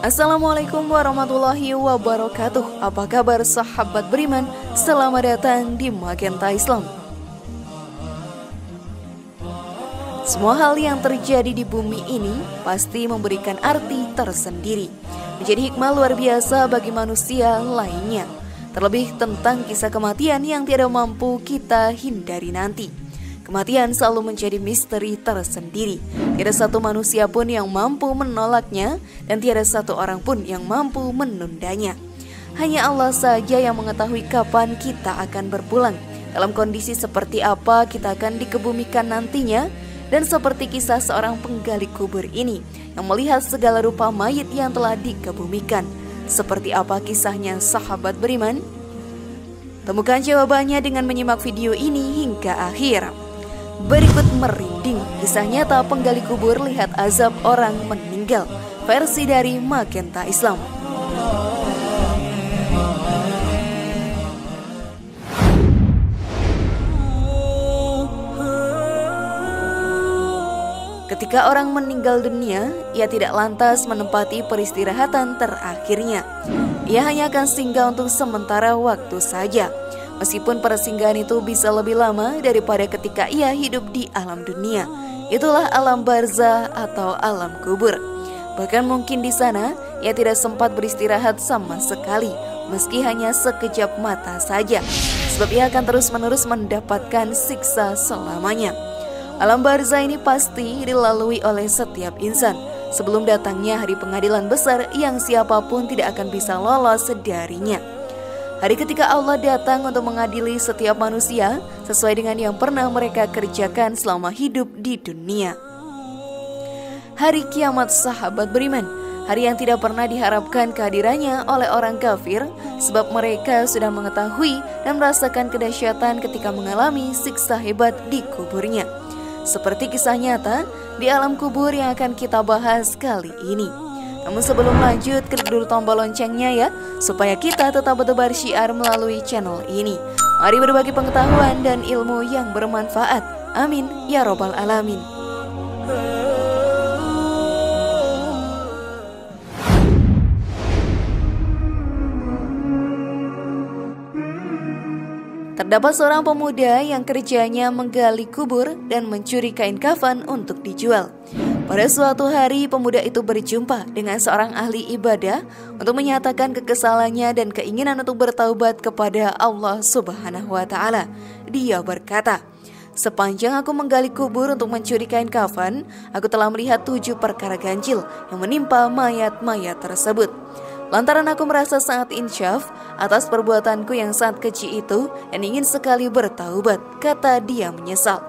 Assalamualaikum warahmatullahi wabarakatuh. Apa kabar sahabat beriman? Selamat datang di Magenta Islam. Semua hal yang terjadi di bumi ini pasti memberikan arti tersendiri, menjadi hikmah luar biasa bagi manusia lainnya. Terlebih tentang kisah kematian yang tidak mampu kita hindari nanti. Kematian selalu menjadi misteri tersendiri. Tiada satu manusia pun yang mampu menolaknya, dan tiada satu orang pun yang mampu menundanya. Hanya Allah saja yang mengetahui kapan kita akan berpulang, dalam kondisi seperti apa kita akan dikebumikan nantinya. Dan seperti kisah seorang penggali kubur ini yang melihat segala rupa mayit yang telah dikebumikan. Seperti apa kisahnya sahabat beriman? Temukan jawabannya dengan menyimak video ini hingga akhir. Berikut merinding kisah nyata penggali kubur lihat azab orang meninggal, versi dari Magenta Islam. Ketika orang meninggal dunia, ia tidak lantas menempati peristirahatan terakhirnya. Ia hanya akan singgah untuk sementara waktu saja. Meskipun persinggahan itu bisa lebih lama daripada ketika ia hidup di alam dunia. Itulah alam barzah atau alam kubur. Bahkan mungkin di sana ia tidak sempat beristirahat sama sekali, meski hanya sekejap mata saja. Sebab ia akan terus-menerus mendapatkan siksa selamanya. Alam barzah ini pasti dilalui oleh setiap insan sebelum datangnya hari pengadilan besar yang siapapun tidak akan bisa lolos darinya. Hari ketika Allah datang untuk mengadili setiap manusia sesuai dengan yang pernah mereka kerjakan selama hidup di dunia. Hari kiamat sahabat beriman, hari yang tidak pernah diharapkan kehadirannya oleh orang kafir, sebab mereka sudah mengetahui dan merasakan kedahsyatan ketika mengalami siksa hebat di kuburnya. Seperti kisah nyata di alam kubur yang akan kita bahas kali ini. Namun sebelum lanjut, klik dulu tombol loncengnya ya, supaya kita tetap bertebar syiar melalui channel ini. Mari berbagi pengetahuan dan ilmu yang bermanfaat. Amin ya robbal alamin. Terdapat seorang pemuda yang kerjanya menggali kubur dan mencuri kain kafan untuk dijual. Pada suatu hari, pemuda itu berjumpa dengan seorang ahli ibadah untuk menyatakan kekesalannya dan keinginan untuk bertaubat kepada Allah Subhanahu wa Ta'ala. Dia berkata, "Sepanjang aku menggali kubur untuk mencuri kain kafan, aku telah melihat 7 perkara ganjil yang menimpa mayat-mayat tersebut. Lantaran aku merasa sangat insyaf atas perbuatanku yang sangat keji itu dan ingin sekali bertaubat," kata dia menyesal.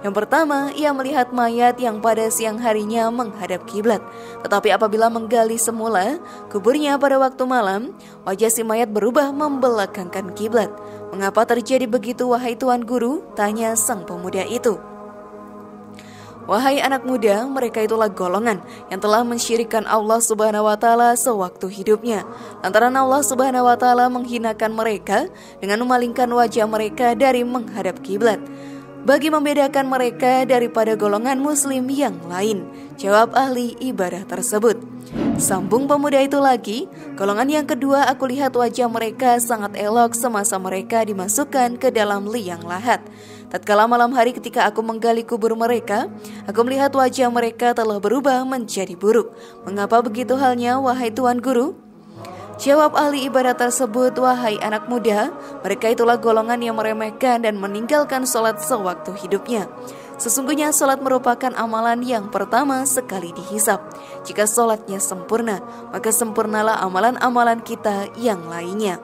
Yang pertama, ia melihat mayat yang pada siang harinya menghadap kiblat. Tetapi apabila menggali semula kuburnya pada waktu malam, wajah si mayat berubah membelakangkan kiblat. "Mengapa terjadi begitu wahai Tuan Guru?" tanya sang pemuda itu. "Wahai anak muda, mereka itulah golongan yang telah mensyirikkan Allah Subhanahu wa Ta'ala sewaktu hidupnya. Lantaran Allah Subhanahu wa Ta'ala menghinakan mereka dengan memalingkan wajah mereka dari menghadap kiblat, bagi membedakan mereka daripada golongan muslim yang lain," jawab ahli ibadah tersebut. Sambung pemuda itu lagi, "Golongan yang kedua, aku lihat wajah mereka sangat elok semasa mereka dimasukkan ke dalam liang lahat. Tatkala malam hari ketika aku menggali kubur mereka, aku melihat wajah mereka telah berubah menjadi buruk. Mengapa begitu halnya wahai Tuan Guru?" Jawab ahli ibadah tersebut, "Wahai anak muda, mereka itulah golongan yang meremehkan dan meninggalkan sholat sewaktu hidupnya. Sesungguhnya sholat merupakan amalan yang pertama sekali dihisap. Jika sholatnya sempurna, maka sempurnalah amalan-amalan kita yang lainnya."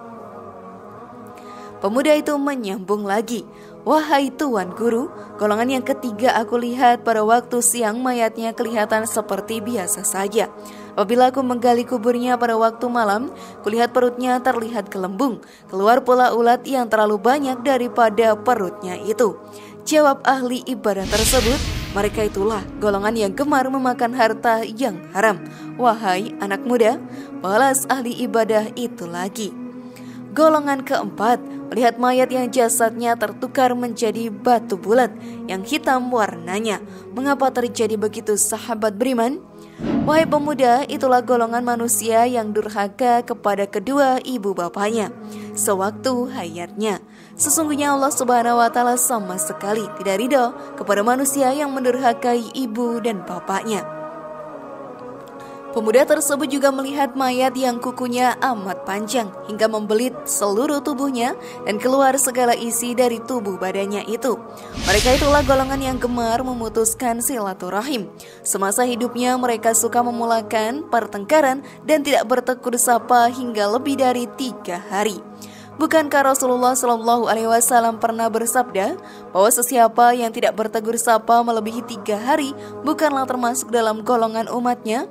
Pemuda itu menyambung lagi, "Wahai Tuan Guru, golongan yang ketiga aku lihat pada waktu siang mayatnya kelihatan seperti biasa saja. Apabila aku menggali kuburnya pada waktu malam, kulihat perutnya terlihat gelembung, keluar pula ulat yang terlalu banyak daripada perutnya itu." Jawab ahli ibadah tersebut, "Mereka itulah golongan yang gemar memakan harta yang haram." Wahai anak muda, balas ahli ibadah itu lagi. Golongan keempat, melihat mayat yang jasadnya tertukar menjadi batu bulat yang hitam warnanya. Mengapa terjadi begitu sahabat beriman? Wahai pemuda, itulah golongan manusia yang durhaka kepada kedua ibu bapaknya sewaktu hayatnya. Sesungguhnya Allah Subhanahu wa Ta'ala sama sekali tidak ridho kepada manusia yang mendurhakai ibu dan bapaknya. Pemuda tersebut juga melihat mayat yang kukunya amat panjang hingga membelit seluruh tubuhnya dan keluar segala isi dari tubuh badannya itu. Mereka itulah golongan yang gemar memutuskan silaturahim. Semasa hidupnya mereka suka memulakan pertengkaran dan tidak bertegur sapa hingga lebih dari 3 hari. Bukankah Rasulullah Shallallahu Alaihi Wasallam pernah bersabda bahwa sesiapa yang tidak bertegur sapa melebihi 3 hari bukanlah termasuk dalam golongan umatnya?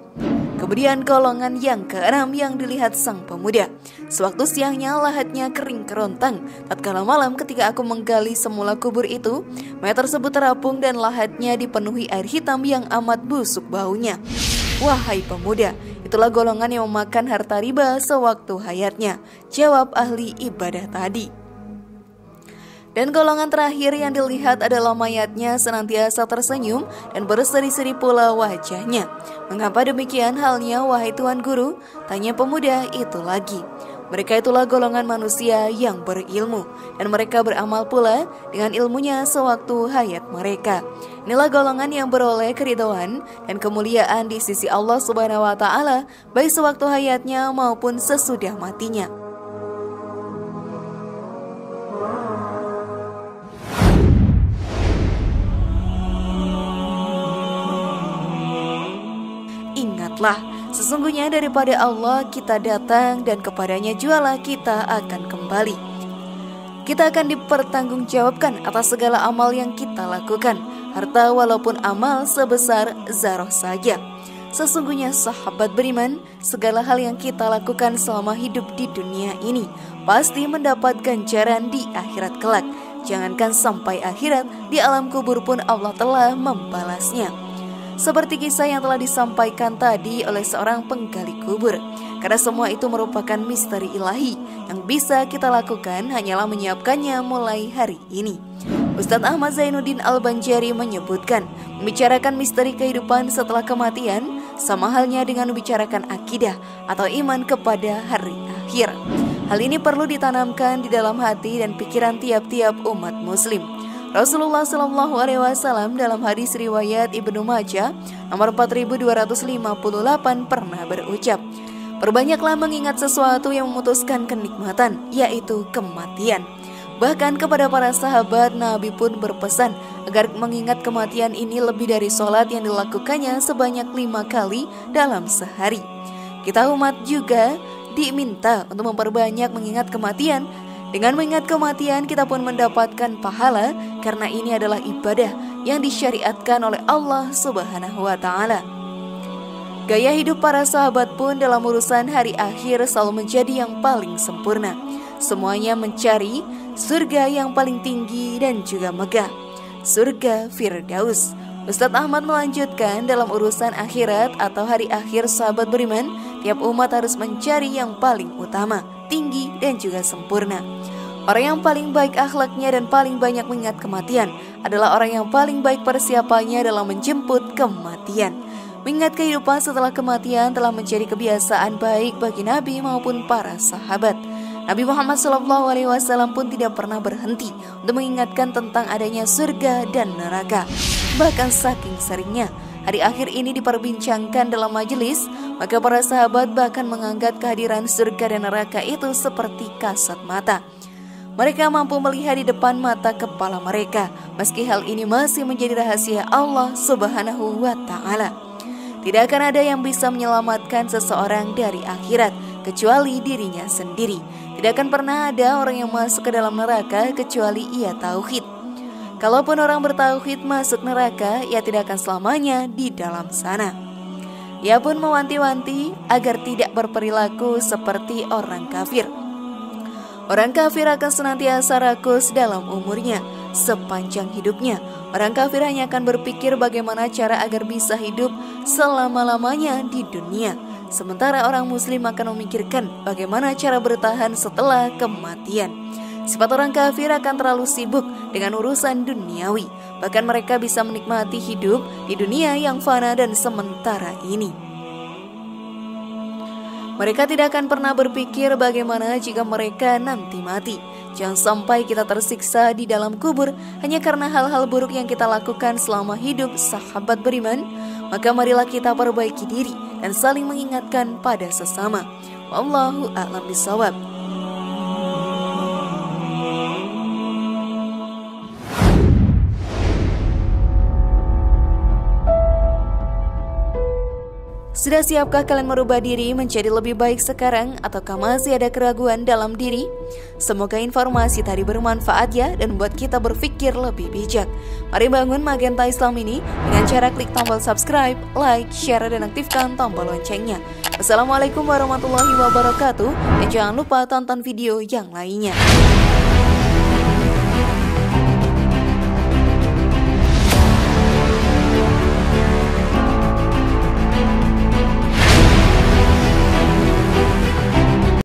Kemudian golongan yang ke-6 yang dilihat sang pemuda. Sewaktu siangnya lahatnya kering kerontang. Tatkala malam ketika aku menggali semula kubur itu, mayat tersebut terapung dan lahatnya dipenuhi air hitam yang amat busuk baunya. Wahai pemuda, itulah golongan yang memakan harta riba sewaktu hayatnya, jawab ahli ibadah tadi. Dan golongan terakhir yang dilihat adalah mayatnya senantiasa tersenyum dan berseri-seri pula wajahnya. Mengapa demikian halnya, wahai Tuan Guru? Tanya pemuda itu lagi. Mereka itulah golongan manusia yang berilmu, dan mereka beramal pula dengan ilmunya sewaktu hayat mereka. Inilah golongan yang beroleh keridhaan dan kemuliaan di sisi Allah Subhanahu wa Ta'ala, baik sewaktu hayatnya maupun sesudah matinya. Ingatlah, sesungguhnya daripada Allah kita datang dan kepadanya jualah kita akan kembali. Kita akan dipertanggungjawabkan atas segala amal yang kita lakukan, harta walaupun amal sebesar zarah saja. Sesungguhnya sahabat beriman, segala hal yang kita lakukan selama hidup di dunia ini pasti mendapat ganjaran di akhirat kelak. Jangankan sampai akhirat, di alam kubur pun Allah telah membalasnya. Seperti kisah yang telah disampaikan tadi oleh seorang penggali kubur. Karena semua itu merupakan misteri ilahi yang bisa kita lakukan hanyalah menyiapkannya mulai hari ini. Ustadz Ahmad Zainuddin Al-Banjari menyebutkan, membicarakan misteri kehidupan setelah kematian sama halnya dengan membicarakan akidah atau iman kepada hari akhir. Hal ini perlu ditanamkan di dalam hati dan pikiran tiap-tiap umat muslim. Rasulullah Shallallahu Alaihi Wasallam dalam hadis riwayat Ibnu Majah nomor 4258 pernah berucap, perbanyaklah mengingat sesuatu yang memutuskan kenikmatan, yaitu kematian. Bahkan kepada para sahabat, Nabi pun berpesan agar mengingat kematian ini lebih dari sholat yang dilakukannya sebanyak 5 kali dalam sehari. Kita umat juga diminta untuk memperbanyak mengingat kematian. Dengan mengingat kematian kita pun mendapatkan pahala karena ini adalah ibadah yang disyariatkan oleh Allah Subhanahu wa Ta'ala. Gaya hidup para sahabat pun dalam urusan hari akhir selalu menjadi yang paling sempurna. Semuanya mencari surga yang paling tinggi dan juga megah, surga Firdaus. Ustadz Ahmad melanjutkan, dalam urusan akhirat atau hari akhir sahabat beriman, tiap umat harus mencari yang paling utama, tinggi dan juga sempurna. Orang yang paling baik akhlaknya dan paling banyak mengingat kematian adalah orang yang paling baik persiapannya dalam menjemput kematian. Mengingat kehidupan setelah kematian telah menjadi kebiasaan baik bagi Nabi maupun para sahabat. Nabi Muhammad SAW pun tidak pernah berhenti untuk mengingatkan tentang adanya surga dan neraka. Bahkan saking seringnya hari akhir ini diperbincangkan dalam majelis, maka para sahabat bahkan menganggap kehadiran surga dan neraka itu seperti kasat mata. Mereka mampu melihat di depan mata kepala mereka, meski hal ini masih menjadi rahasia Allah Subhanahu wa Ta'ala. Tidak akan ada yang bisa menyelamatkan seseorang dari akhirat kecuali dirinya sendiri. Tidak akan pernah ada orang yang masuk ke dalam neraka kecuali ia tauhid. Kalaupun orang bertauhid masuk neraka, ia tidak akan selamanya di dalam sana. Ia pun mewanti-wanti agar tidak berperilaku seperti orang kafir. Orang kafir akan senantiasa rakus dalam umurnya, sepanjang hidupnya. Orang kafir hanya akan berpikir bagaimana cara agar bisa hidup selama-lamanya di dunia. Sementara orang muslim akan memikirkan bagaimana cara bertahan setelah kematian. Sifat orang kafir akan terlalu sibuk dengan urusan duniawi, bahkan mereka bisa menikmati hidup di dunia yang fana dan sementara ini. Mereka tidak akan pernah berpikir bagaimana jika mereka nanti mati. Jangan sampai kita tersiksa di dalam kubur hanya karena hal-hal buruk yang kita lakukan selama hidup, sahabat beriman. Maka marilah kita perbaiki diri dan saling mengingatkan pada sesama. Wallahu a'lam bishawab. Sudah siapkah kalian merubah diri menjadi lebih baik sekarang, ataukah masih ada keraguan dalam diri? Semoga informasi tadi bermanfaat ya, dan buat kita berpikir lebih bijak. Mari bangun Magenta Islam ini dengan cara klik tombol subscribe, like, share, dan aktifkan tombol loncengnya. Wassalamualaikum warahmatullahi wabarakatuh, dan jangan lupa tonton video yang lainnya.